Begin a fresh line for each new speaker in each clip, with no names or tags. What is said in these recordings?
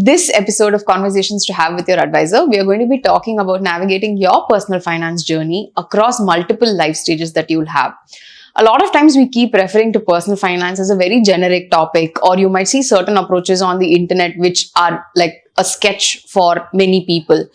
this episode of Conversations to Have with Your Advisor, we are going to be talking about navigating your personal finance journey across multiple life stages that you'll have. A lot of times we keep referring to personal finance as a very generic topic, or you might see certain approaches on the internet which are like a sketch for many people.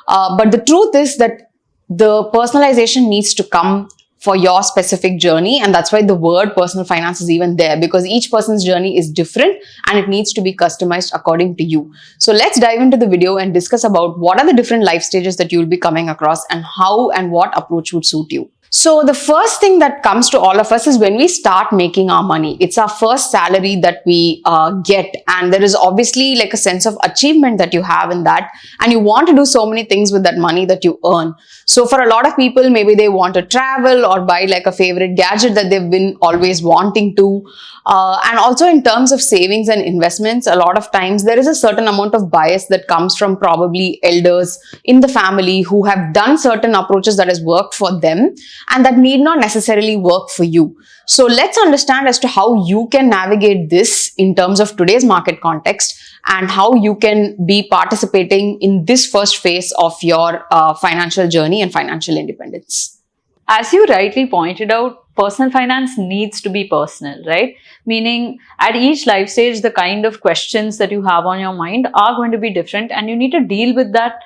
But the truth is that the personalization needs to come for your specific journey, and that's why the word personal finance is even there, because each person's journey is different and it needs to be customized according to you. So let's dive into the video and discuss about what are the different life stages that you'll be coming across and how and what approach would suit you. So the first thing that comes to all of us is when we start making our money. It's our first salary that we get, and there is obviously like a sense of achievement that you have in that, and you want to do so many things with that money that you earn. So for a lot of people, maybe they want to travel or buy like a favorite gadget that they've been always wanting to. And also in terms of savings and investments, a lot of times there is a certain amount of bias that comes from probably elders in the family who have done certain approaches that has worked for them and that need not necessarily work for you. So let's understand as to how you can navigate this in terms of today's market context and how you can be participating in this first phase of your financial journey and financial independence.
As you rightly pointed out, personal finance needs to be personal, right? Meaning at each life stage, the kind of questions that you have on your mind are going to be different, and you need to deal with that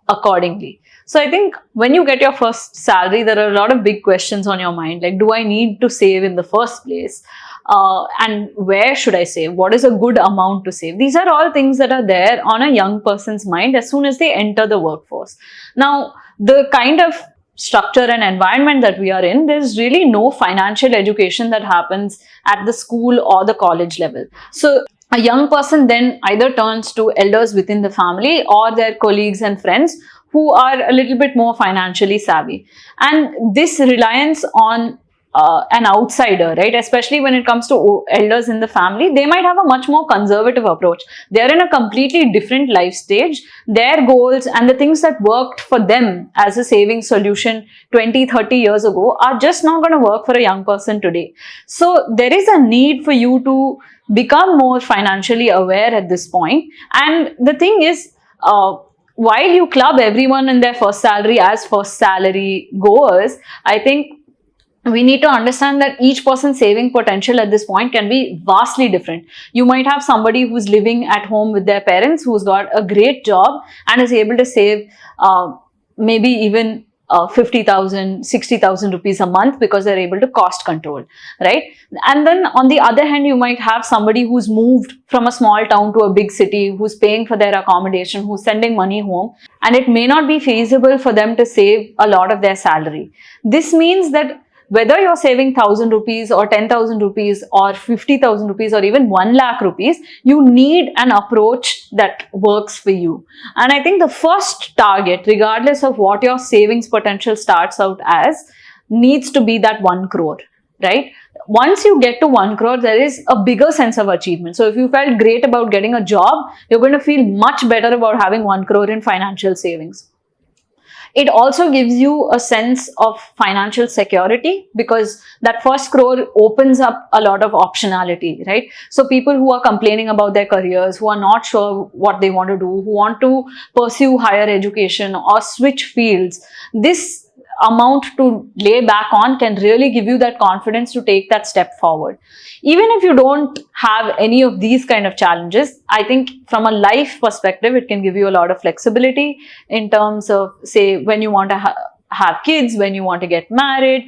accordingly. So I think when you get your first salary, there are a lot of big questions on your mind, like, do I need to save in the first place? And where should I save? What is a good amount to save? These are all things that are there on a young person's mind as soon as they enter the workforce. Now, the kind of structure and environment that we are in, there's really no financial education that happens at the school or the college level. So a young person then either turns to elders within the family or their colleagues and friends who are a little bit more financially savvy. And this reliance on an outsider, right, especially when it comes to elders in the family, they might have a much more conservative approach. They're in a completely different life stage. Their goals and the things that worked for them as a saving solution 20, 30 years ago are just not going to work for a young person today. So there is a need for you to become more financially aware at this point. And the thing is, while you club everyone in their first salary as first salary goers, I think we need to understand that each person's saving potential at this point can be vastly different. You might have somebody who's living at home with their parents, who's got a great job and is able to save maybe even 50,000, 60,000 rupees a month because they're able to cost control, right? And then on the other hand, you might have somebody who's moved from a small town to a big city, who's paying for their accommodation, who's sending money home, and it may not be feasible for them to save a lot of their salary. This means that whether you're saving 1,000 rupees or 10,000 rupees or 50,000 rupees or even 1 lakh rupees, you need an approach that works for you. And I think the first target, regardless of what your savings potential starts out as, needs to be that 1 crore, right? Once you get to 1 crore, there is a bigger sense of achievement. So if you felt great about getting a job, you're going to feel much better about having 1 crore in financial savings. It also gives you a sense of financial security because that first crore opens up a lot of optionality, right? So people who are complaining about their careers, who are not sure what they want to do, who want to pursue higher education or switch fields, this amount to lay back on can really give you that confidence to take that step forward. Even if you don't have any of these kind of challenges, I think from a life perspective, it can give you a lot of flexibility in terms of, say, when you want to have kids, when you want to get married,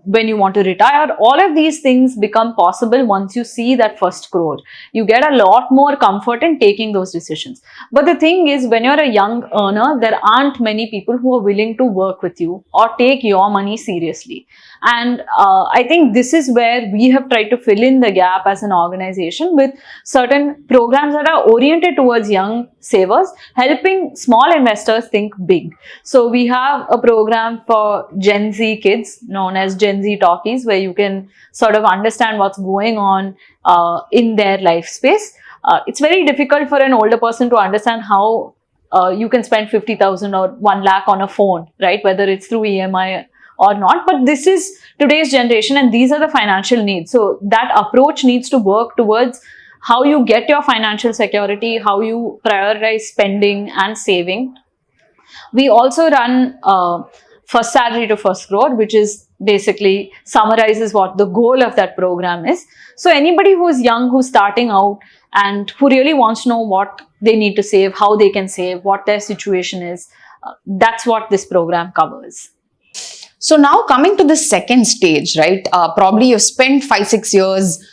when you want to retire. All of these things become possible once you see that first crore. You get a lot more comfort in taking those decisions. But the thing is, when you're a young earner, there aren't many people who are willing to work with you or take your money seriously. And I think this is where we have tried to fill in the gap as an organization with certain programs that are oriented towards young savers, helping small investors think big. So we have a program for Gen Z kids known as Gen Z Talkies, where you can sort of understand what's going on in their life space. It's very difficult for an older person to understand how you can spend 50,000 or 1 lakh on a phone, right? Whether it's through EMI or not, but this is today's generation and these are the financial needs. So that approach needs to work towards how you get your financial security, how you prioritize spending and saving. We also run first salary to first crore, which is basically summarizes what the goal of that program is. So anybody who is young, who's starting out and who really wants to know what they need to save, how they can save, what their situation is, that's what this program covers.
So now coming to the second stage, right? Probably you've spent 5-6 years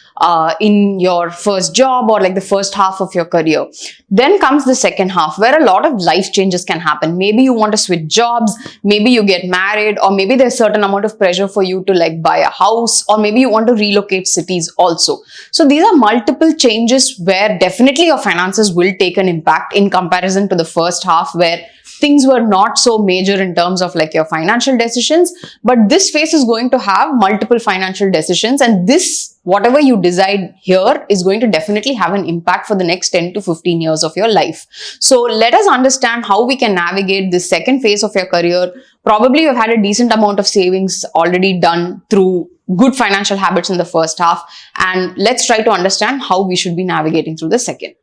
in your first job or like the first half of your career. Then comes the second half where a lot of life changes can happen. Maybe you want to switch jobs, maybe you get married, or maybe there's a certain amount of pressure for you to like buy a house, or maybe you want to relocate cities also. So these are multiple changes where definitely your finances will take an impact in comparison to the first half where things were not so major in terms of like your financial decisions. But this phase is going to have multiple financial decisions, and this, whatever you decide here, is going to definitely have an impact for the next 10 to 15 years of your life. So let us understand how we can navigate this second phase of your career. Probably you've had a decent amount of savings already done through good financial habits in the first half, and let's try to understand how we should be navigating through the second.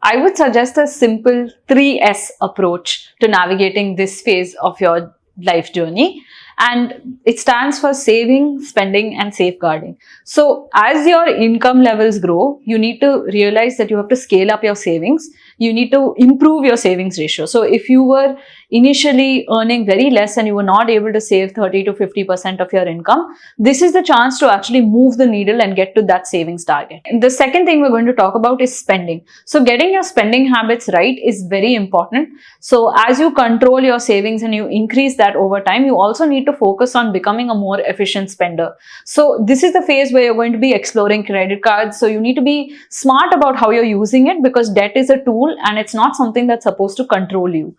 I would suggest a simple 3S approach to navigating this phase of your life journey. And it stands for saving, spending, and safeguarding. So as your income levels grow, you need to realize that you have to scale up your savings. You need to improve your savings ratio. So if you were initially earning very less and you were not able to save 30 to 50% of your income, this is the chance to actually move the needle and get to that savings target. And the second thing we're going to talk about is spending. So getting your spending habits right is very important. So as you control your savings and you increase that over time, you also need to focus on becoming a more efficient spender. So this is the phase where you're going to be exploring credit cards. So you need to be smart about how you're using it, because debt is a tool and it's not something that's supposed to control you.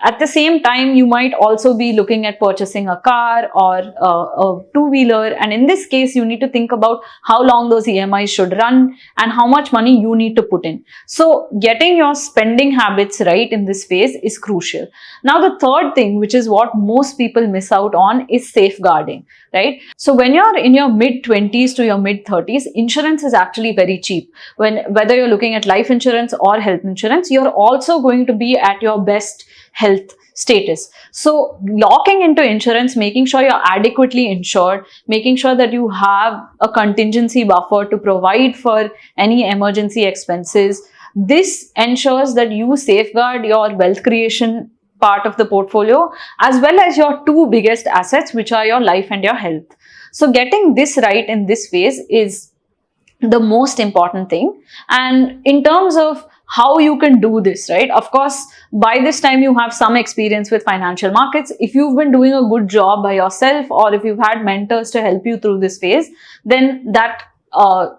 At the same time, you might also be looking at purchasing a car or a two-wheeler. And in this case, you need to think about how long those EMIs should run and how much money you need to put in. So getting your spending habits right in this phase is crucial. Now, the third thing, which is what most people miss out on, is safeguarding, right? So when you're in your mid-20s to your mid-30s, insurance is actually very cheap. Whether you're looking at life insurance or health insurance, you're also going to be at your best health status. So locking into insurance, making sure you're adequately insured, making sure that you have a contingency buffer to provide for any emergency expenses, this ensures that you safeguard your wealth creation part of the portfolio as well as your two biggest assets, which are your life and your health. So getting this right in this phase is the most important thing. And in terms of how you can do this, right? Of course, by this time you have some experience with financial markets. If you've been doing a good job by yourself, or if you've had mentors to help you through this phase, then that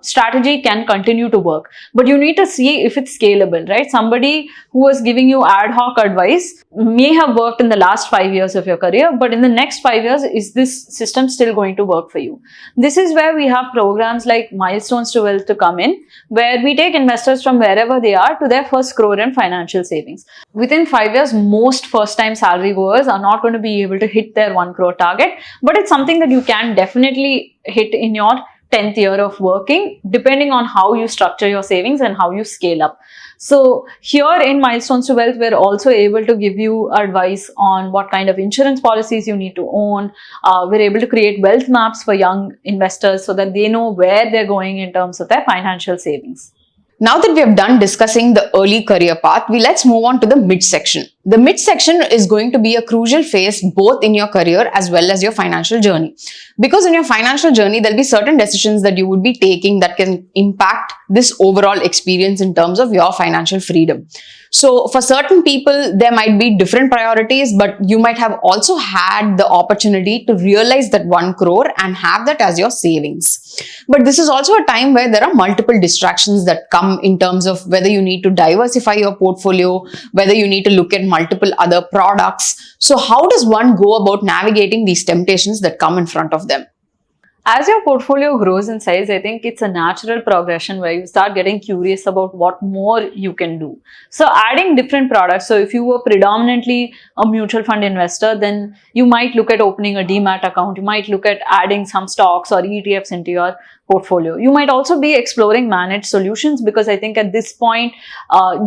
strategy can continue to work. But you need to see if it's scalable, right? Somebody who was giving you ad hoc advice may have worked in the last 5 years of your career, but in the next 5 years, is this system still going to work for you? This is where we have programs like Milestones to Wealth to come in, where we take investors from wherever they are to their first crore in financial savings. Within 5 years, most first-time salary goers are not going to be able to hit their 1 crore target, but it's something that you can definitely hit in your 10th year of working, depending on how you structure your savings and how you scale up. So here in Milestones to Wealth, we're also able to give you advice on what kind of insurance policies you need to own. We're able to create wealth maps for young investors so that they know where they're going in terms of their financial savings.
Now that we have done discussing the early career path, let's move on to the midsection. The midsection is going to be a crucial phase both in your career as well as your financial journey. Because in your financial journey, there'll be certain decisions that you would be taking that can impact this overall experience in terms of your financial freedom. So for certain people, there might be different priorities, but you might have also had the opportunity to realize that 1 crore and have that as your savings. But this is also a time where there are multiple distractions that come in terms of whether you need to diversify your portfolio, whether you need to look at multiple other products. So how does one go about navigating these temptations that come in front of them?
As your portfolio grows in size, I think it's a natural progression where you start getting curious about what more you can do. So adding different products. So if you were predominantly a mutual fund investor, then you might look at opening a demat account. You might look at adding some stocks or ETFs into your portfolio. You might also be exploring managed solutions, because I think at this point,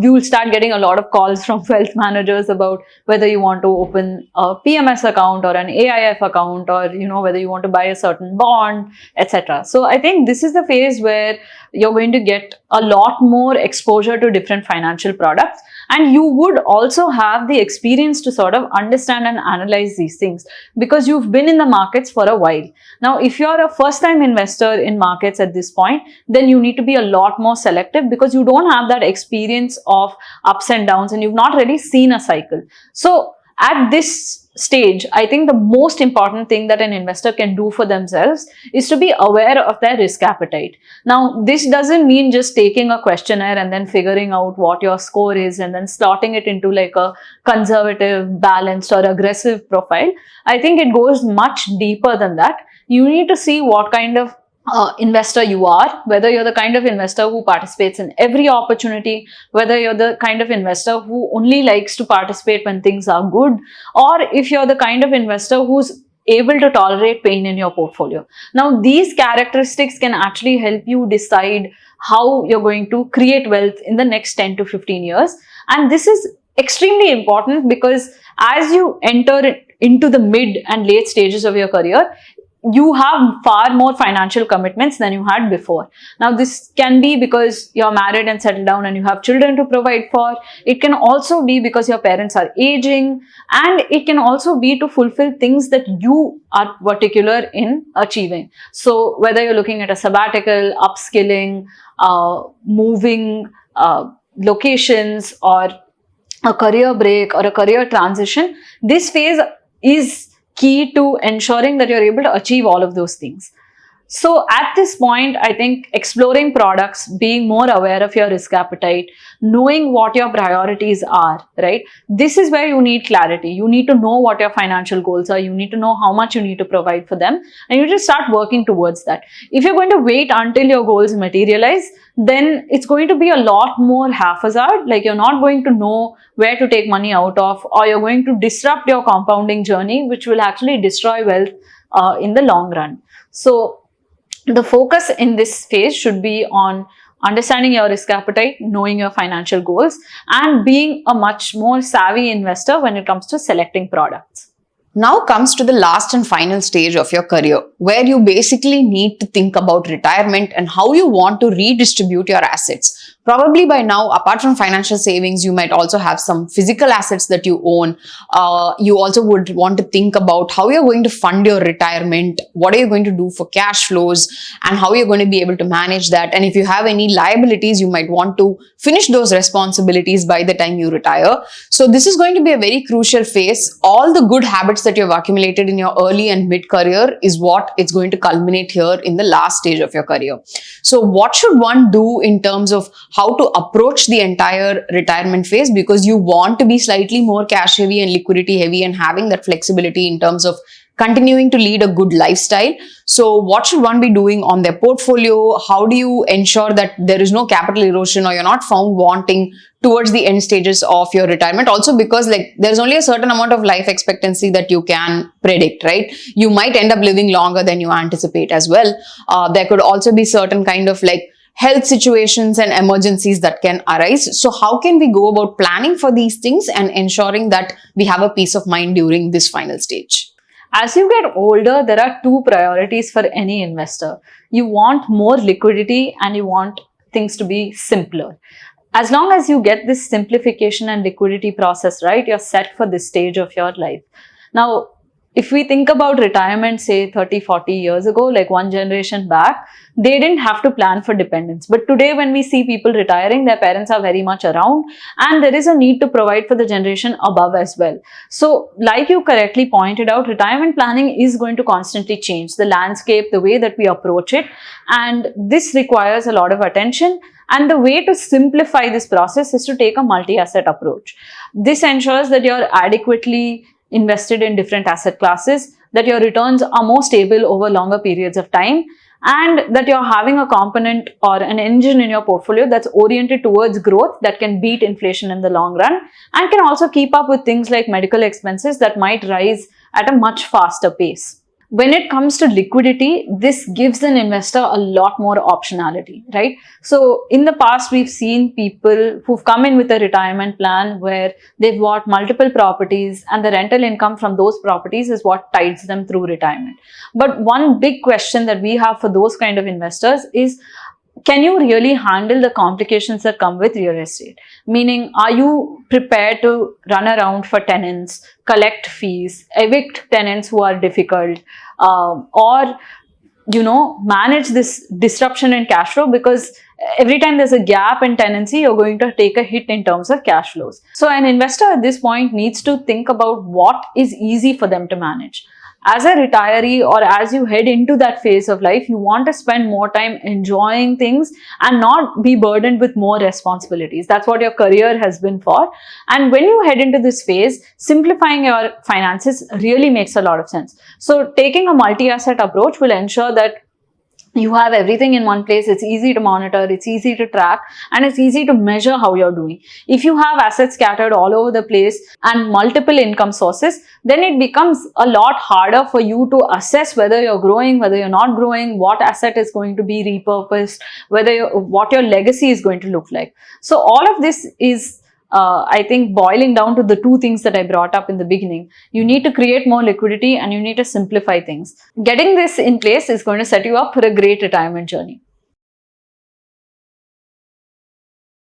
you'll start getting a lot of calls from wealth managers about whether you want to open a PMS account or an AIF account, or whether you want to buy a certain bond, etc. So I think this is the phase where you're going to get a lot more exposure to different financial products, and you would also have the experience to sort of understand and analyze these things, because you've been in the markets for a while. Now, if you're a first-time investor in markets at this point, then you need to be a lot more selective, because you don't have that experience of ups and downs, and you've not really seen a cycle. So at this stage, I think the most important thing that an investor can do for themselves is to be aware of their risk appetite. Now, this doesn't mean just taking a questionnaire and then figuring out what your score is and then slotting it into like a conservative, balanced, or aggressive profile. I think it goes much deeper than that. You need to see what kind of investor you are, whether you're the kind of investor who participates in every opportunity, whether you're the kind of investor who only likes to participate when things are good, or if you're the kind of investor who's able to tolerate pain in your portfolio. Now, these characteristics can actually help you decide how you're going to create wealth in the next 10 to 15 years. And this is extremely important, because as you enter into the mid and late stages of your career, you have far more financial commitments than you had before. Now, this can be because you're married and settled down and you have children to provide for. It can also be because your parents are aging, and it can also be to fulfill things that you are particular in achieving. So whether you're looking at a sabbatical, upskilling, moving locations, or a career break or a career transition, this phase is key to ensuring that you're able to achieve all of those things. So at this point, I think exploring products, being more aware of your risk appetite, knowing what your priorities are, right? This is where you need clarity. You need to know what your financial goals are. You need to know how much you need to provide for them, and you just start working towards that. If you're going to wait until your goals materialize, then it's going to be a lot more haphazard. Like, you're not going to know where to take money out of, or you're going to disrupt your compounding journey, which will actually destroy wealth in the long run. So the focus in this phase should be on understanding your risk appetite, knowing your financial goals, and being a much more savvy investor when it comes to selecting products.
Now comes to the last and final stage of your career, where you basically need to think about retirement and how you want to redistribute your assets. Probably by now, apart from financial savings, you might also have some physical assets that you own. You also would want to think about how you're going to fund your retirement, what are you going to do for cash flows, and how you're going to be able to manage that. And if you have any liabilities, you might want to finish those responsibilities by the time you retire. So this is going to be a very crucial phase. All the good habits that you've accumulated in your early and mid career is what it's going to culminate here in the last stage of your career. So what should one do in terms of how to approach the entire retirement phase? Because you want to be slightly more cash heavy and liquidity heavy, and having that flexibility in terms of continuing to lead a good lifestyle. So what should one be doing on their portfolio? How do you ensure that there is no capital erosion, or you're not found wanting towards the end stages of your retirement? Also, because there's only a certain amount of life expectancy that you can predict, right? You might end up living longer than you anticipate as well. There could also be certain kind of health situations and emergencies that can arise. So how can we go about planning for these things and ensuring that we have a peace of mind during this final stage?
As you get older, there are two priorities for any investor. You want more liquidity, and you want things to be simpler. As long as you get this simplification and liquidity process right, you're set for this stage of your life. Now, if we think about retirement, say 30, 40 years ago, like one generation back, they didn't have to plan for dependence. But today, when we see people retiring, their parents are very much around, and there is a need to provide for the generation above as well. So like you correctly pointed out, retirement planning is going to constantly change the landscape, the way that we approach it, and this requires a lot of attention. And the way to simplify this process is to take a multi-asset approach. This ensures that you're adequately invested in different asset classes, that your returns are more stable over longer periods of time, and that you're having a component or an engine in your portfolio that's oriented towards growth that can beat inflation in the long run, and can also keep up with things like medical expenses that might rise at a much faster pace. when it comes to liquidity, this gives an investor a lot more optionality, right? So in the past, we've seen people who've come in with a retirement plan where they've bought multiple properties, and the rental income from those properties is what tides them through retirement. But one big question that we have for those kind of investors is, can you really handle the complications that come with real estate? Meaning, are you prepared to run around for tenants, collect fees, evict tenants who are difficult, or manage this disruption in cash flow? Because every time there's a gap in tenancy, you're going to take a hit in terms of cash flows. So an investor at this point needs to think about what is easy for them to manage. As a retiree, or as you head into that phase of life, you want to spend more time enjoying things and not be burdened with more responsibilities. That's what your career has been for. And when you head into this phase, simplifying your finances really makes a lot of sense. So taking a multi-asset approach will ensure that you have everything in one place. It's easy to monitor, it's easy to track, and it's easy to measure how you're doing. If you have assets scattered all over the place and multiple income sources, then it becomes a lot harder for you to assess whether you're growing, whether you're not growing, what asset is going to be repurposed, what your legacy is going to look like. So all of this is I think boiling down to the two things that I brought up in the beginning. You need to create more liquidity and you need to simplify things. Getting this in place is going to set you up for a great retirement journey.